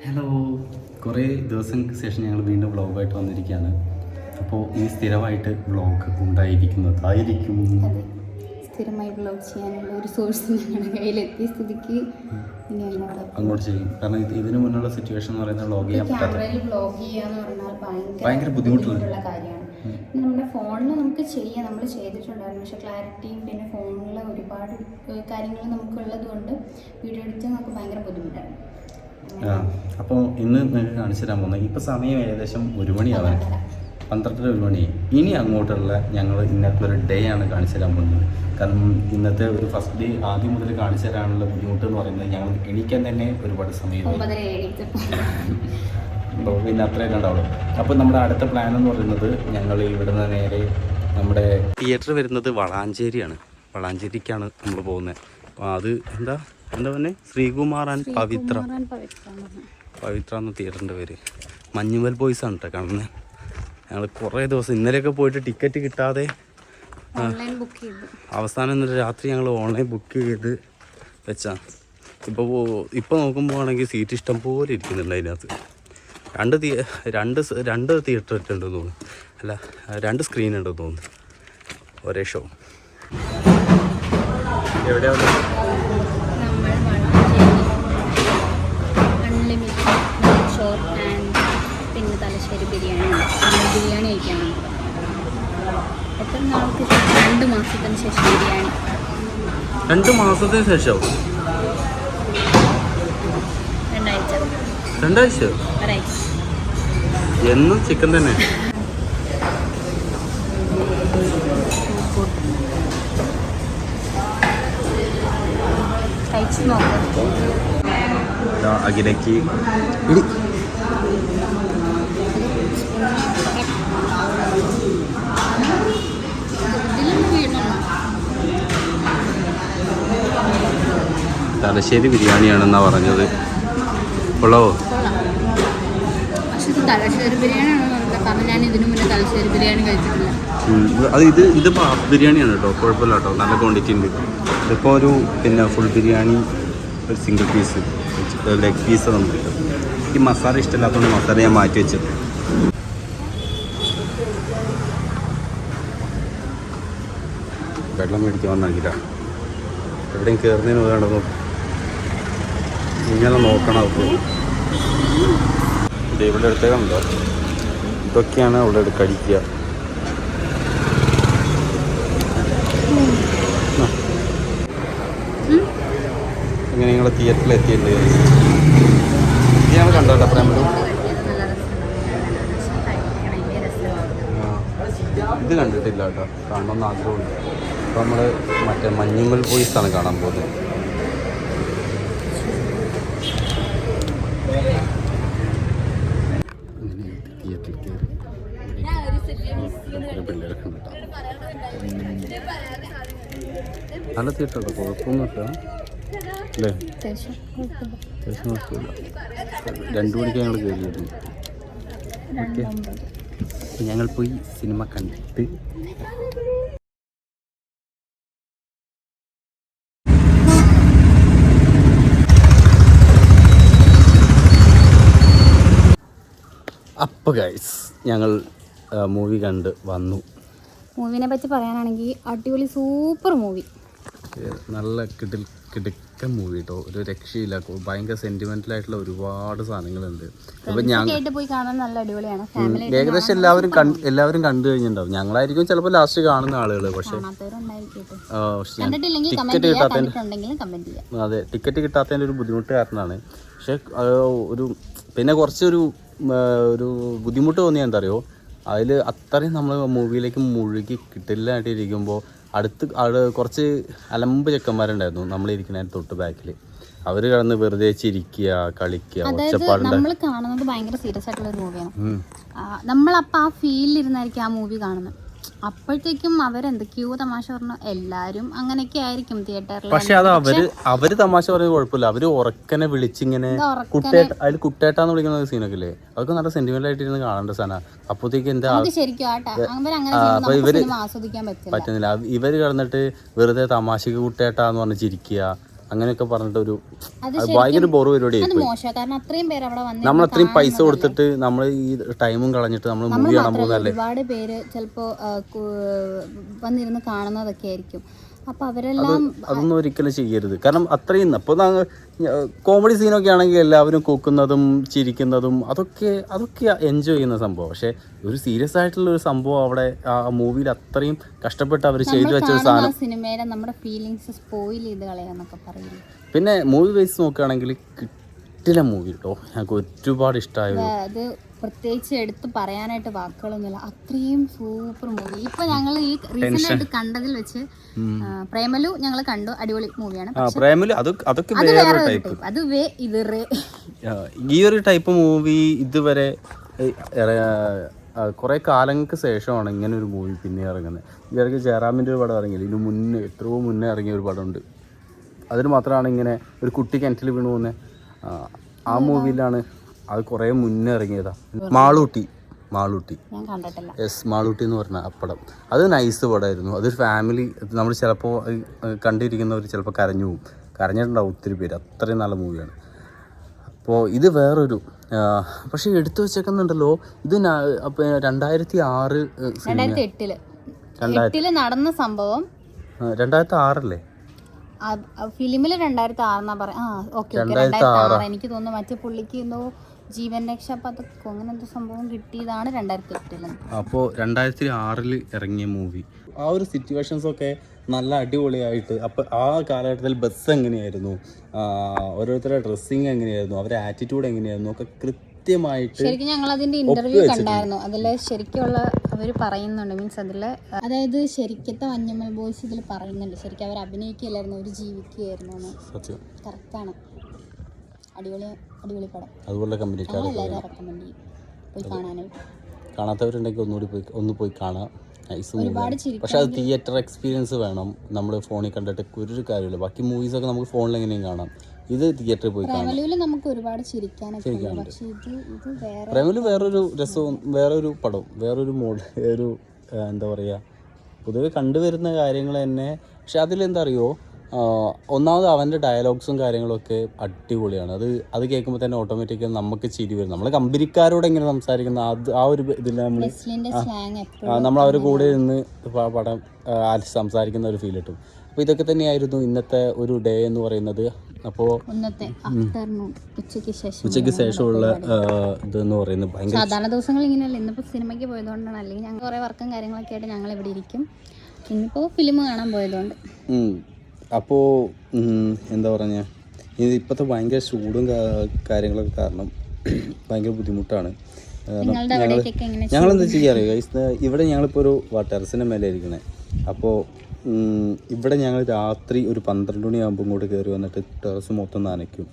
Hello, കുറേ ദിവസങ്ങൾക്ക് ശേഷം ഞങ്ങൾ വീണ്ടും വ്ളോഗായിട്ട് വന്നിരിക്കുകയാണ്. അപ്പോൾ ഈ സ്ഥിരമായിട്ട് വ്ളോഗ് ഉണ്ടായിരിക്കുന്നതായിരിക്കും. സ്ഥിരമായി വ്ളോഗ് ചെയ്യാനുള്ള ഒരു സോഴ്സ് ഞങ്ങളുടെ കയ്യിലെത്തിയ സ്ഥിതിക്ക് അങ്ങോട്ട് ചെയ്യും. കാരണം ഇതിന് മുന്നുള്ള സിറ്റുവേഷൻ എന്ന് പറയുന്നത് വ്ളോഗ് ചെയ്യാൻ പറ്റാത്ത വ്ളോഗ് ചെയ്യാന്ന് പറഞ്ഞാൽ ഭയങ്കര ബുദ്ധിമുട്ടുള്ള കാര്യമാണ്. നമ്മുടെ ഫോണിൽ നമുക്ക് ചെയ്യാം, നമ്മൾ ചെയ്തിട്ടുണ്ടായിരുന്നു. പക്ഷേ ക്ലാരിറ്റിയും പിന്നെ ഫോണിൽ ഒരുപാട് കാര്യങ്ങൾ നമുക്കുള്ളത് കൊണ്ട് വീഡിയോ എഡിറ്റിംഗ് നമുക്ക് ഭയങ്കര ബുദ്ധിമുട്ടാണ്. അപ്പോൾ ഇന്ന് നിങ്ങൾക്ക് കാണിച്ചു തരാൻ പോകുന്നത് ഇപ്പോൾ സമയം ഏകദേശം 1 മണിയാവാൻ 12:30 1 മണിയായി. ഇനി അങ്ങോട്ടുള്ള ഞങ്ങൾ ഇന്നത്തെ ഡേ ആണ് കാണിച്ചു തരാൻ പോകുന്നത്. കാരണം ഇന്നത്തെ ഒരു ഫസ്റ്റ് ഡേ ആദ്യം മുതൽ കാണിച്ചു തരാനുള്ള ബുദ്ധിമുട്ട് എന്ന് പറയുന്നത് ഞങ്ങൾ എണീക്കാൻ തന്നെ ഒരുപാട് സമയം പിന്നെ അത്രയൊക്കെ ഉണ്ടാവുള്ളൂ. അപ്പോൾ നമ്മുടെ അടുത്ത പ്ലാൻ എന്ന് പറയുന്നത് ഞങ്ങൾ ഇവിടുന്ന് നേരെ നമ്മുടെ തിയേറ്റർ വരുന്നത് വളാഞ്ചേരിയാണ്. വളാഞ്ചേരിക്കാണ് നമ്മൾ പോകുന്നത്. അപ്പോൾ അത് എന്താ പറഞ്ഞേ, ശ്രീകുമാർ ആൻഡ് പവിത്ര എന്ന തിയേറ്ററിൻ്റെ പേര്. മഞ്ഞുമൽ ബോയ്സ് ആണ് കേട്ടോ കാണുന്നത്. ഞങ്ങൾ കുറേ ദിവസം ഇന്നലെയൊക്കെ പോയിട്ട് ടിക്കറ്റ് കിട്ടാതെ അവസാനം ഇന്നലെ രാത്രി ഞങ്ങൾ ഓൺലൈൻ ബുക്ക് ചെയ്ത് വെച്ചാൽ ഇപ്പോൾ നോക്കുമ്പോൾ ആണെങ്കിൽ സീറ്റ് ഇഷ്ടം പോലെ ഇരിക്കുന്നുണ്ട് അതിനകത്ത്. രണ്ട് തിയേറ്റർ ഉണ്ടെന്ന് തോന്നുന്നു. അല്ല, 2 സ്ക്രീൻ ഉണ്ടെന്ന് തോന്നുന്നു ഒരേ ഷോ. എവിടെയാണ് പിന്നെ തലശ്ശേരി ബിരിയാണി കഴിക്കാനാണ്. എത്ര നാൾക്ക് 2 മാസത്തിന് ശേഷം ബിരിയാണി. 2 മാസത്തിന് ശേഷം 2 ആഴ്ച എന്നും ചിക്കൻ തന്നെ. അഖിലേക്ക് തലശ്ശേരി ബിരിയാണിയാണെന്നാ പറഞ്ഞത്. കൊള്ളാവോ? തലശ്ശേരി ബിരിയാണിയാണോ? കാരണം ഞാൻ ഇതിനു മുന്നേ തലശ്ശേരി ബിരിയാണി കഴിച്ചിട്ടില്ല. അത് ഇതിപ്പോൾ ഹാഫ് ബിരിയാണിയാണ് കേട്ടോ, കുഴപ്പമില്ല കേട്ടോ, നല്ല ക്വാണ്ടിറ്റി ഉണ്ട്. ഇതിപ്പോൾ ഒരു പിന്നെ ഫുൾ ബിരിയാണി, ഒരു സിംഗിൾ പീസ് ലെഗ് പീസ് നമുക്ക് കിട്ടും. ഈ മസാല ഇഷ്ടമില്ലാത്തതുകൊണ്ട് മസാല ഞാൻ മാറ്റി വെച്ചത്. വെള്ളം മേടിക്കാൻ വന്നാക്കില്ല, എവിടെയും കയറുന്നതിന് വേണ്ടതോ ഇങ്ങനെ നോക്കണം. അപ്പോൾ ഇത് ഇവിടെ എടുത്തേക്കാണല്ലോ, ഇതൊക്കെയാണ് അവിടെ കഴിക്കുക. ഇങ്ങനെ നിങ്ങൾ തിയേറ്ററിൽ എത്തിയിട്ടുണ്ട്. ഇതാണ് കണ്ടോട്ടെ പ്രേമലു. ഇത് കണ്ടിട്ടില്ല കേട്ടോ, കാണണമെന്ന് ആഗ്രഹമുണ്ട്. അപ്പോൾ നമ്മൾ മറ്റേ മഞ്ഞുമൽ ബോയ്സാണ് കാണാൻ പോകുന്നത്. തിയേറ്ററിൽ കയറി പിള്ളേരൊക്കെ ഉണ്ട് കേട്ടോ. നല്ല തിയേറ്റർ കേട്ടോ, കുഴപ്പമൊന്നുമില്ല അല്ലേ? അത്യാവശ്യം കുഴപ്പമില്ല. 2 മണിക്ക് ഞങ്ങൾ കയറിയിരുന്നു. ഓക്കെ, ഞങ്ങൾ പോയി സിനിമ കണ്ടിട്ട് അപ്പോൾ ഗൈസ് ഞങ്ങൾ മൂവി കണ്ട് വന്നു. മൂവിനെ പറ്റി പറയാനാണെങ്കിൽ അടിപൊളി സൂപ്പർ മൂവി, നല്ല കിടുക്കൻ മൂവി കേട്ടോ, ഒരു രക്ഷയില്ല. ഭയങ്കര സെന്റിമെന്റൽ ആയിട്ടുള്ള ഒരുപാട് സാധനങ്ങളുണ്ട്. അപ്പൊ പോയി കാണാൻ നല്ല അടിപൊളിയാണ്. ഏകദേശം എല്ലാവരും കണ്ടു കഴിഞ്ഞിട്ടുണ്ടാവും. ഞങ്ങളായിരിക്കും ചിലപ്പോൾ ലാസ്റ്റ് കാണുന്ന ആളുകൾ. പക്ഷേ ടിക്കറ്റ് കിട്ടാത്തതിന്റെ ടിക്കറ്റ് കിട്ടാത്തതിന്റെ ഒരു ബുദ്ധിമുട്ട് കാരണമാണ്. പക്ഷെ പിന്നെ കുറച്ചൊരു ബുദ്ധിമുട്ട് തോന്നിയാൽ എന്താ അറിയോ, അതിൽ അത്രയും നമ്മൾ മൂവിയിലേക്ക് മുഴുകി കിട്ടില്ലായിട്ടിരിക്കുമ്പോൾ കുറച്ച് അലമ്പ് ചെക്കന്മാരുണ്ടായിരുന്നു നമ്മളിരിക്കുന്ന തൊട്ട് ബാക്കിൽ. അവർ കിടന്ന് വെറുതെ ചിരിക്കുക, കളിക്കുക, ഒച്ചപ്പാടുണ്ടാക്കുക. നമ്മൾ കാണുന്നത് ഭയങ്കര സീരിയസ് ആയിട്ടുള്ള ഒരു മൂവിയാണ്. നമ്മളപ്പോൾ ആ ഫീലിരുന്നായിരിക്കും ആ മൂവി കാണുന്നത്. അപ്പോഴത്തേക്കും അവരെന്തൊക്കെയോ തമാശ പറഞ്ഞു. എല്ലാരും അങ്ങനെയൊക്കെ ആയിരിക്കും തിയേറ്ററിൽ. പക്ഷെ അത് അവര് തമാശ പറയുന്നത് കുഴപ്പമില്ല. അവര് ഉറക്കനെ വിളിച്ചിങ്ങനെ അതിൽ കുട്ടേട്ടാന്ന് വിളിക്കുന്ന സീനൊക്കെ ഇല്ലേ, അതൊക്കെ നല്ല സെന്റിമെന്റൽ ആയിട്ടിരുന്ന് കാണേണ്ട സാധനം. അപ്പോഴത്തേക്ക് എന്താ പറ്റുന്നില്ല. ഇവര് കിടന്നിട്ട് വെറുതെ തമാശക്ക് കുട്ടേട്ടാന്ന് പറഞ്ഞ് ചിരിക്കുക, അങ്ങനെയൊക്കെ പറഞ്ഞിട്ടൊരു അത് ഭയങ്കര ബോറ് പരിപാടി അത് മോശം. കാരണം അത്രയും പേര് അവിടെ വന്ന് നമ്മൾ അത്രയും പൈസ കൊടുത്തിട്ട് നമ്മൾ ഈ ടൈമും കളഞ്ഞിട്ട് നമ്മൾ മൂവി കാണാൻ പോകുന്നതല്ലേ. ഒരുപാട് പേര് ചിലപ്പോ വന്നിരുന്ന് കാണുന്നതൊക്കെ ആയിരിക്കും. അപ്പൊ അവരെല്ലാം അതൊന്നും ഒരിക്കലും ചെയ്യരുത്. കാരണം അത്രയും ഇപ്പോൾ കോമഡി സീനൊക്കെ ആണെങ്കിൽ എല്ലാവരും കൂക്കുന്നതും ചിരിക്കുന്നതും അതൊക്കെ എൻജോയ് ചെയ്യുന്ന സംഭവം. പക്ഷെ ഒരു സീരിയസ് ആയിട്ടുള്ള ഒരു സംഭവം അവിടെ ആ മൂവിയിൽ അത്രയും കഷ്ടപ്പെട്ട് അവർ ചെയ്തു വെച്ചൊരു സാധനം സിനിമയുടെ നമ്മുടെ ഫീലിങ്സ് സ്പോയിൽ ചെയ്ത് കളയാന്നൊക്കെ പറയില്ലേ. പിന്നെ മൂവി വൈസ് നോക്കുകയാണെങ്കിൽ കിട്ടില്ല മൂവി കേട്ടോ. ഞങ്ങൾക്ക് ഒരുപാട് ഇഷ്ടമായത്. അത് പ്രത്യേകിച്ച് എടുത്ത് പറയാനായിട്ട് വാക്കുകളൊന്നുമില്ല. അത്രയും സൂപ്പർ മൂവി. ഇപ്പൊ ഞങ്ങൾ ഈ റീസെന്റ് ആയിട്ട് കണ്ടതിൽ വെച്ച് പ്രേമലു ഞങ്ങൾ കണ്ടു. അടിപൊളി മൂവിയാണ്. പ്രേമലു അതൊക്കെ വേറൊരു ടൈപ്പ്. അത് ഈ ഒരു ടൈപ്പ് മൂവി ഇതുവരെ കുറെ കാലങ്ങൾക്ക് ശേഷമാണ് ഇങ്ങനെ ഒരു മൂവി പിന്നെ ഇറങ്ങുന്നത്. ഇവർക്ക് ജയറാമിൻ്റെ ഒരു പടം ഇറങ്ങിയില്ല, ഇതിന് മുന്നേ എത്രയോ മുന്നേ ഇറങ്ങിയ ഒരു പടമുണ്ട്. അതിന് മാത്രമാണ് ഇങ്ങനെ ഒരു കുട്ടി കിണറ്റിൽ വീണു പോകുന്നത്. ആ മൂവിയിലാണ് അത് കുറേ മുന്നേ ഇറങ്ങിയതാ. മാളൂട്ടി യെസ്, മാളൂട്ടി എന്ന് പറഞ്ഞ പടം അത് നൈസ് പടമായിരുന്നു. അതൊരു ഫാമിലി, നമ്മൾ ചിലപ്പോൾ കണ്ടിരിക്കുന്നവർ ചിലപ്പോൾ കരഞ്ഞിട്ടുണ്ടാവും ഒത്തിരി പേര്. അത്രയും നല്ല മൂവിയാണ്. അപ്പോൾ ഇത് വേറൊരു പക്ഷെ എടുത്തു വെച്ചേക്കുന്നുണ്ടല്ലോ. ഇത് 2006 നടന്ന സംഭവം 2006 ഫിലിമില് 2006 പറയാ. ഓക്കെ 2006. എനിക്ക് തോന്നുന്നു മറ്റേ പുള്ളിക്ക് എന്തോ ജീവൻ രക്ഷാപതക്കോ അങ്ങനെ എന്തോ സംഭവം കിട്ടിയതാണ് 2008. അപ്പോൾ 2006 ഇറങ്ങിയ മൂവി. ആ ഒരു സിറ്റുവേഷൻസ് ഒക്കെ നല്ല അടിപൊളിയായിട്ട്. അപ്പോൾ ആ കാലഘട്ടത്തിൽ ബസ് എങ്ങനെയായിരുന്നു, ഓരോരുത്തരുടെ ഡ്രസ്സിങ് എങ്ങനെയായിരുന്നു, അവരുടെ ആറ്റിറ്റ്യൂഡ് എങ്ങനെയായിരുന്നു ഒക്കെ കൃത്യമായിട്ട്. ശരിക്കും ഞങ്ങൾ അതിന്റെ ഇന്റർവ്യൂ കണ്ടായിരുന്നു. അതില് ശരിക്കുള്ള അവർ പറയുന്നുണ്ട്, മീൻസ് അതില് അതായത് ശരിക്കത്തെ മഞ്ഞമ്മൽ ബോയ്സ് ഇതിൽ പറയുന്നുണ്ട്. ശരിക്കും അവർ അഭിനയിക്കുകയല്ലായിരുന്നു, അവർ ജീവിക്കുകയായിരുന്നു. സത്യം, കറക്റ്റാണ്. അടിപൊളി പടം. അതുപോലെ കമ്പനിക്കാർ എല്ലാവരും റെക്കമെൻഡ് ചെയ്യും പോയി കാണാനായിട്ട്. കാണാത്തവരുണ്ടെങ്കിൽ ഒന്ന് പോയി കാണാം. പക്ഷെ അത് തിയേറ്റർ എക്സ്പീരിയൻസ് വേണം. നമ്മൾ ഫോണിൽ കണ്ടിട്ട് ഒരു കാര്യമില്ല. ബാക്കി മൂവീസൊക്കെ നമുക്ക് ഫോണിൽ എങ്ങനെയും കാണാം. ഇത് തിയേറ്ററിൽ പോയി കാണാം. നമുക്ക് ഒരുപാട് ചിരിക്കാനൊക്കെ. പ്രേമലു വേറൊരു രസവും, വേറൊരു പടം, വേറൊരു മോഡ്, ഒരു എന്താ പറയുക, പൊതുവെ കണ്ടുവരുന്ന കാര്യങ്ങൾ തന്നെ. പക്ഷെ അതിലെന്താ അറിയുമോ, ഒന്നാമത് അവൻ്റെ ഡയലോഗ്സും കാര്യങ്ങളൊക്കെ അടിപൊളിയാണ്. അത് കേൾക്കുമ്പോൾ തന്നെ ഓട്ടോമാറ്റിക്കായി നമുക്ക് ചിരി വരും. നമ്മൾ കമ്പനിക്കാരോട് എങ്ങനെ സംസാരിക്കുന്ന ആ ഒരു ഇതിൽ നമ്മൾ അവരുടെ കൂടെ നിന്ന് പടം സംസാരിക്കുന്ന ഒരു ഫീൽ കിട്ടും. അപ്പോൾ ഇതൊക്കെ തന്നെയായിരുന്നു ഇന്നത്തെ ഒരു ഡേ എന്ന് പറയുന്നത്. അപ്പോൾ ഉച്ചയ്ക്ക് ശേഷമുള്ള ഇതെന്ന് പറയുന്നത് ഭയങ്കര സാധാരണ ദിവസങ്ങൾ ഇങ്ങനെയല്ല. ഇന്നിപ്പോൾ സിനിമയ്ക്ക് പോയതുകൊണ്ടാണ്. അല്ലെങ്കിൽ ഞങ്ങൾ കുറേ വർക്കും കാര്യങ്ങളൊക്കെ ആയിട്ട് ഞങ്ങൾ ഇവിടെ ഇരിക്കും. ഇന്നിപ്പോൾ ഫിലിം കാണാൻ പോയതുകൊണ്ട്. അപ്പോൾ എന്താ പറഞ്ഞ, ഇത് ഇപ്പോഴത്തെ ഭയങ്കര ചൂടും കാര്യങ്ങളൊക്കെ കാരണം ഭയങ്കര ബുദ്ധിമുട്ടാണ്. ഞങ്ങളെന്താ ചെയ്യാറിയോ ഇവിടെ ഞങ്ങളിപ്പോൾ ഒരു ടെറസിൻ്റെ മേലെ ഇരിക്കണേ. അപ്പോൾ ഇവിടെ ഞങ്ങൾ രാത്രി ഒരു 12 മണിയാകുമ്പോൾ ഇങ്ങോട്ട് കയറി വന്നിട്ട് ടെറസ് മൊത്തം നനയ്ക്കും.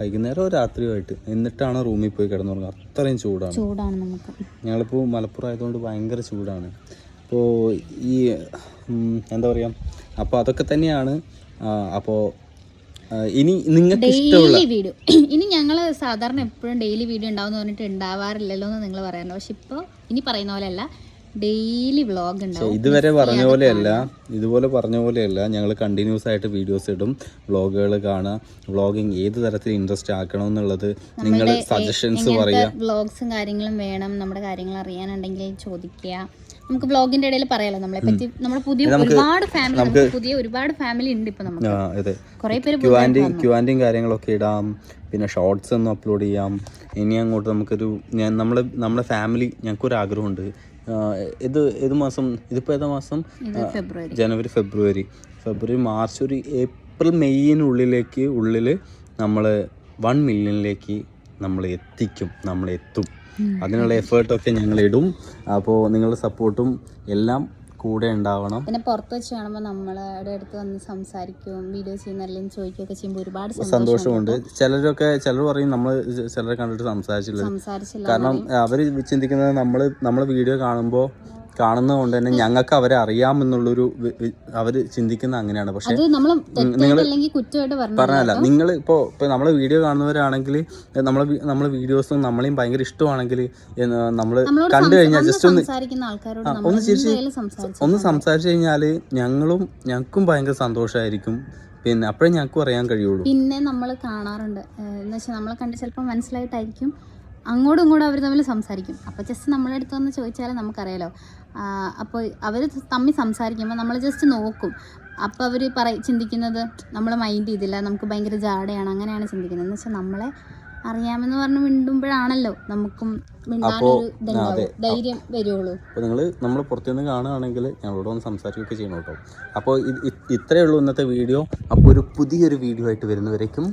വൈകുന്നേരം രാത്രിയുമായിട്ട് എന്നിട്ടാണ് റൂമിൽ പോയി കിടന്നുറങ്ങുക. അത്രയും ചൂടാണ് നമുക്ക്. ഞങ്ങളിപ്പോൾ മലപ്പുറം ആയതുകൊണ്ട് ഭയങ്കര ചൂടാണ്. അപ്പോൾ ഈ എന്താ പറയുക, അപ്പോൾ അതൊക്കെ തന്നെയാണ്. അപ്പോൾ ഇനി നിങ്ങൾക്ക് ഇഷ്ടമുള്ള വീഡിയോ ഇനി ഞങ്ങൾ സാധാരണ എപ്പോഴും ഡെയിലി വീഡിയോ ഉണ്ടാവുമെന്ന് പറഞ്ഞിട്ട് ഉണ്ടാവാറില്ലല്ലോ എന്ന് നിങ്ങൾ പറയാറുണ്ട്. പക്ഷെ ഇപ്പോൾ ഇനി പറയുന്ന പോലെയല്ല, ഡെയിലി വ്ളോഗ് ഉണ്ടാവും. ഇതുപോലെ പറഞ്ഞ പോലെയല്ല ഞങ്ങൾ കണ്ടിന്യൂസ് ആയിട്ട് വീഡിയോസ് ഇടും, വ്ളോഗുകൾ കാണുക, വ്ളോഗിങ് ഏത് തരത്തിൽ ഇൻട്രസ്റ്റ് ആക്കണം എന്നുള്ളത് നിങ്ങൾ സജഷൻസ് പറയുക. വ്ളോഗ്സും കാര്യങ്ങളും വേണം, നമ്മുടെ കാര്യങ്ങൾ അറിയാനുണ്ടെങ്കിൽ ചോദിക്കുക. നമുക്ക് വ്ളോഗിന്റെ ഇടയിൽ പറയാലോ നമ്മളെ പറ്റി. നമ്മുടെ പുതിയ ഒരുപാട് ഫാമിലി ഉണ്ട് ഇപ്പൊ. നമുക്ക് കുറേ പേര് ക്യൂആൻഡിയും കാര്യങ്ങളൊക്കെ ഇടാം. പിന്നെ ഷോർട്സ് ഒന്ന് അപ്ലോഡ് ചെയ്യാം. ഇനി അങ്ങോട്ട് നമുക്കൊരു നമ്മുടെ ഫാമിലി ഞങ്ങൾക്കൊരു ആഗ്രഹമുണ്ട്. ഏത് മാസം ഇതിപ്പോൾ ഏതാ മാസം? ജനുവരി, ഫെബ്രുവരി, മാർച്ച്, ഒരു ഏപ്രിൽ, മെയ്യിനുള്ളിൽ നമ്മൾ 1 മില്യണിലേക്ക് നമ്മൾ എത്തും. അതിനുള്ള എഫേർട്ടൊക്കെ ഞങ്ങൾ ഇടും. അപ്പോൾ നിങ്ങളുടെ സപ്പോർട്ടും എല്ലാം കൂടെ ഉണ്ടാവണം. പിന്നെ പുറത്ത് വെച്ച് കാണുമ്പോൾ നമ്മളുടെ അടുത്ത് വന്ന് സംസാരിക്കും, വീഡിയോ ചെയ്യുന്നതെല്ലാം ചോദിക്കുകയൊക്കെ ചെയ്യുമ്പോൾ ഒരുപാട് സന്തോഷമുണ്ട്. ചിലർ പറയും നമ്മൾ ചിലരെ കണ്ടിട്ട് സംസാരിച്ചില്ല. കാരണം അവർ ചിന്തിക്കുന്നത് നമ്മൾ വീഡിയോ കാണുമ്പോൾ കാണുന്നത് തന്നെ ഞങ്ങൾക്ക് അവരെ അറിയാമെന്നുള്ളൊരു അവർ ചിന്തിക്കുന്ന അങ്ങനെയാണ്. പക്ഷെ അത് നമ്മള് തെറ്റായിട്ടല്ലെങ്കിൽ കുറ്റമായിട്ട് പറഞ്ഞല്ല, നിങ്ങൾ ഇപ്പോൾ നമ്മളെ വീഡിയോ കാണുന്നവരാണെങ്കിൽ നമ്മളെ വീഡിയോസും നമ്മളെയും ഭയങ്കര ഇഷ്ടമാണെങ്കിൽ നമ്മൾ കണ്ടു കഴിഞ്ഞാൽ ജസ്റ്റ് ഒന്ന് ഒന്ന് സംസാരിച്ചു കഴിഞ്ഞാൽ ഞങ്ങൾക്കും ഭയങ്കര സന്തോഷമായിരിക്കും. പിന്നെ അപ്പോഴേ ഞങ്ങൾക്കും അറിയാൻ കഴിയുള്ളൂ. പിന്നെ നമ്മൾ കാണാറുണ്ട് എന്ന് വെച്ചാൽ നമ്മളെ കണ്ട് ചിലപ്പോൾ മനസ്സിലായിട്ടായിരിക്കും അങ്ങോട്ടും ഇങ്ങോട്ടും അവർ തമ്മിൽ സംസാരിക്കും. അപ്പോൾ ജസ്റ്റ് നമ്മളെ അടുത്ത് വന്ന് ചോദിച്ചാൽ നമുക്കറിയാലോ. അപ്പോൾ അവർ തമ്മിൽ സംസാരിക്കുമ്പോൾ നമ്മൾ ജസ്റ്റ് നോക്കും. അപ്പോൾ അവർ ചിന്തിക്കുന്നത് നമ്മൾ മൈൻഡ് ചെയ്തില്ല, നമുക്ക് ഭയങ്കര ജാടയാണ്, അങ്ങനെയാണ് ചിന്തിക്കുന്നത്. എന്ന് വെച്ചാൽ നമ്മളെ അറിയാമെന്ന് പറഞ്ഞ് മിണ്ടുമ്പോഴാണല്ലോ നമുക്കും മിണ്ടാനൊരു ധൈര്യം വരുള്ളൂ. അപ്പോൾ നമ്മൾ പുറത്തുനിന്ന് കാണുകയാണെങ്കിൽ ഞങ്ങളോട് ഒന്ന് സംസാരിക്കുകയൊക്കെ ചെയ്യണം കേട്ടോ. അപ്പോൾ ഇത്രയേ ഉള്ളൂ ഇന്നത്തെ വീഡിയോ. അപ്പോൾ ഒരു പുതിയൊരു വീഡിയോ ആയിട്ട് വരുന്നവരേക്കും